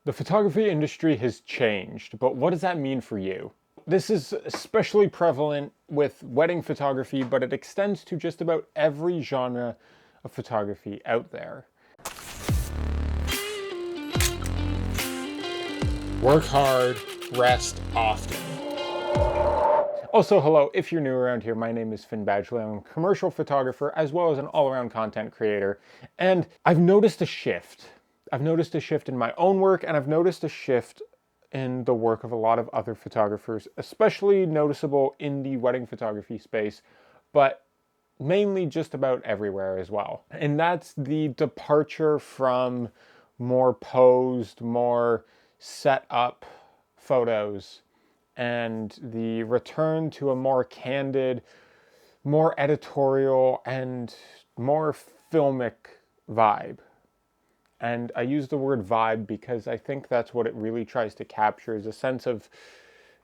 The photography industry has changed, but what does that mean for you? This is especially prevalent with wedding photography, but it extends to just about every genre of photography out there. Work hard, rest often. Also, hello, if you're new around here, my name is Finn Badgley. I'm a commercial photographer as well as an all-around content creator, and I've noticed a shift. I've noticed a shift in my own work, and I've noticed a shift in the work of a lot of other photographers, especially noticeable in the wedding photography space, but mainly just about everywhere as well. And that's the departure from more posed, more set up photos and the return to a more candid, more editorial, and more filmic vibe. And I use the word vibe because I think that's what it really tries to capture, is a sense of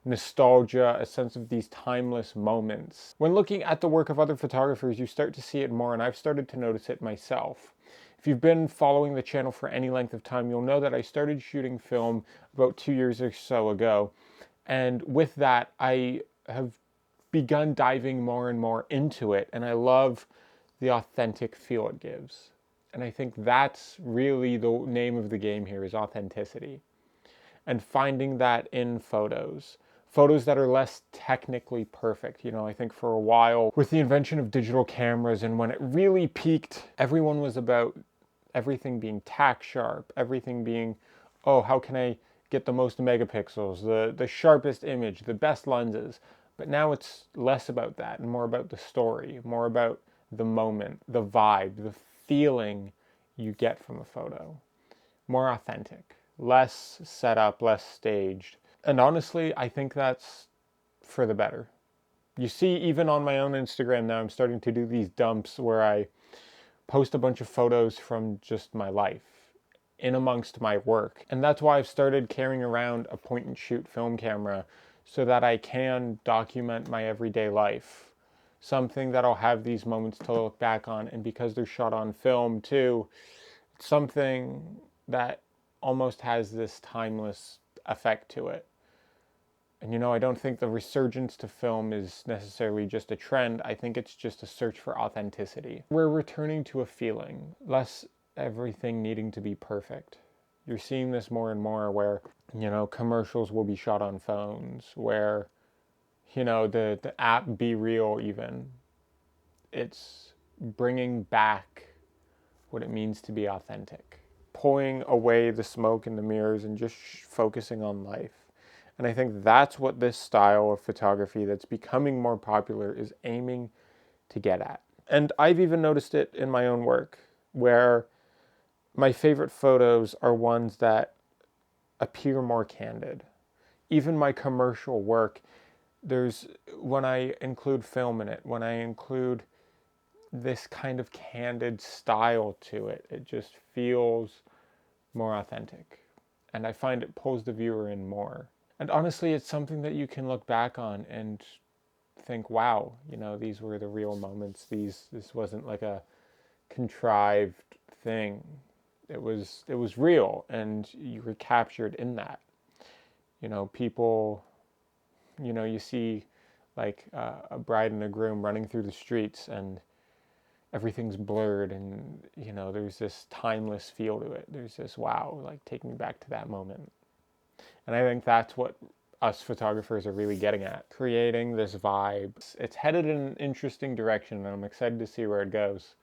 nostalgia, a sense of these timeless moments. When looking at the work of other photographers, you start to see it more, and I've started to notice it myself. If you've been following the channel for any length of time, you'll know that I started shooting film about 2 years or so ago. And with that, I have begun diving more and more into it, and I love the authentic feel it gives. And I think that's really the name of the game here, is authenticity. And finding that in photos. Photos that are less technically perfect. You know, I think for a while, with the invention of digital cameras and when it really peaked, everyone was about everything being tack sharp, everything being, oh, how can I get the most megapixels, the sharpest image, the best lenses. But now it's less about that and more about the story, more about the moment, the vibe, the feeling you get from a photo. More authentic, less set up, less staged. And honestly, I think that's for the better. You see, even on my own Instagram now, I'm starting to do these dumps where I post a bunch of photos from just my life in amongst my work. And that's why I've started carrying around a point and shoot film camera so that I can document my everyday life. Something that I'll have these moments to look back on, and because they're shot on film too, it's something that almost has this timeless effect to it. And you know, I don't think the resurgence to film is necessarily just a trend. I think it's just a search for authenticity. We're returning to a feeling, less everything needing to be perfect. You're seeing this more and more where, you know, commercials will be shot on phones, where, you know, the app Be Real even, it's bringing back what it means to be authentic. Pulling away the smoke and the mirrors and just focusing on life. And I think that's what this style of photography that's becoming more popular is aiming to get at. And I've even noticed it in my own work, where my favorite photos are ones that appear more candid. Even my commercial work, when I include film in it, when I include this kind of candid style to it, it just feels more authentic. And I find it pulls the viewer in more. And honestly, it's something that you can look back on and think, wow, you know, these were the real moments. This wasn't like a contrived thing. It was real, and you were captured in that. You know, people, you know, you see like a bride and a groom running through the streets, and everything's blurred, and you know, there's this timeless feel to it. There's this, wow, like take me back to that moment. And I think that's what us photographers are really getting at, creating this vibe. It's headed in an interesting direction, and I'm excited to see where it goes.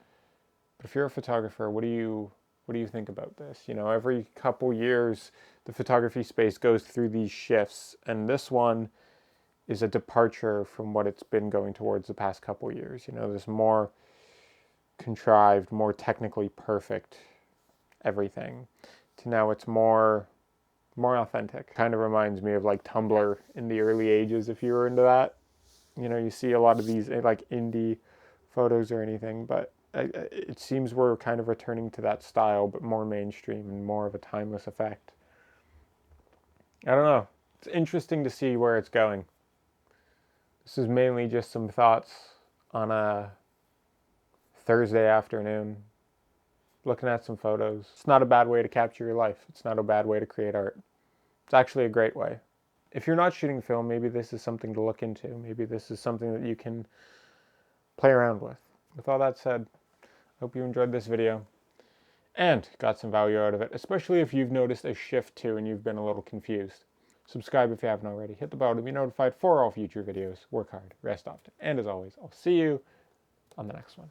But if you're a photographer, what do you think about this? You know, every couple years, the photography space goes through these shifts, and this one is a departure from what it's been going towards the past couple years. You know, this more contrived, more technically perfect everything, to now it's more authentic. Kind of reminds me of like Tumblr in the early ages, if you were into that. You know, you see a lot of these like indie photos or anything, but it seems we're kind of returning to that style, but more mainstream and more of a timeless effect. I don't know. It's interesting to see where it's going. This is mainly just some thoughts on a Thursday afternoon. looking at some photos. It's not a bad way to capture your life. It's not a bad way to create art. It's actually a great way. If you're not shooting film, maybe this is something to look into. Maybe this is something that you can play around with. With all that said, I hope you enjoyed this video and got some value out of it, especially if you've noticed a shift too and you've been a little confused. Subscribe if you haven't already. Hit the bell to be notified for all future videos. Work hard, rest often, and as always, I'll see you on the next one.